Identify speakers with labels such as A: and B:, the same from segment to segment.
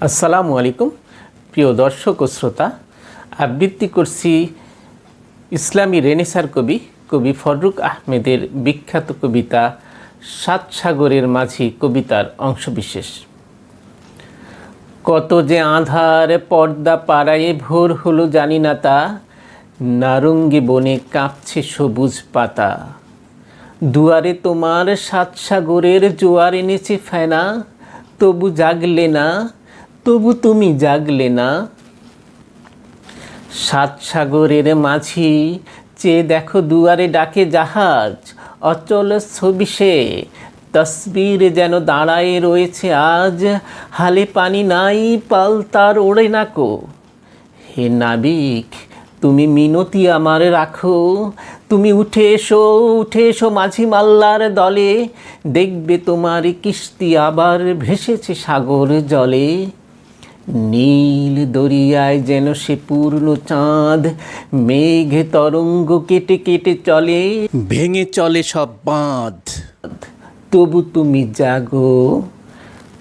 A: আসসালামু আলাইকুম প্রিয় দর্শক ও শ্রোতা। আবৃত্তি করছি ইসলামী রেনেসার কবি ফররুখ আহমেদের বিখ্যাত কবিতা সাত সাগরের মাঝি কবিতার অংশবিশেষ। কত যে আঁধার পর্দা পাড়ায়ে ভোর হলো জানি না তা, নারঙ্গী বনে কাঁপছে সবুজ পাতা। দুয়ারে তোমার সাত সাগরের জোয়ার এনেছে ফেনা, তবু জাগলে না, তবু তুমি জাগলে না। সাত সাগরের মাঝি চেয়ে দেখো দুয়ারে ডাকে জাহাজ, অচল ছবি সে তসবির যেন দাঁড়ায়ে রয়েছে আজ। হালে পানি নাই, পাল তার ওড়ে নাকো। হে নাবিক, তুমি মিনতি আমার রাখো, তুমি উঠে এসো মাঝি মাল্লার দলে। দেখবে তোমার কিস্তি আবার ভেসেছে সাগর জলে। নীল দরিয়ায় যেন সে পূর্ণ চাঁদ, মেঘ তরঙ্গ কেটে কেটে চলে, ভেঙে চলে সব বাঁধ। তবু তুমি জাগো,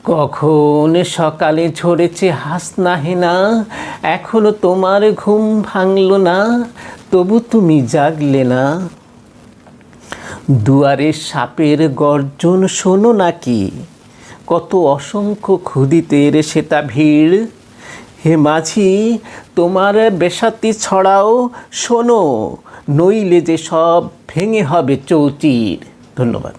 A: কখন সকালে ঝরেছে হাসনা হেনা, এখনো তোমার ঘুম ভাঙল না, তবু তুমি জাগলে না। দুয়ারে সাপের গর্জন শোনো নাকি, কত অসংখ্য ক্ষুদিতের সেটা ভিড়। হে মাঝি, তোমার বেসাতি ছড়াও শোনো, নইলে যে সব ভেঙে হবে চৌচির। ধন্যবাদ।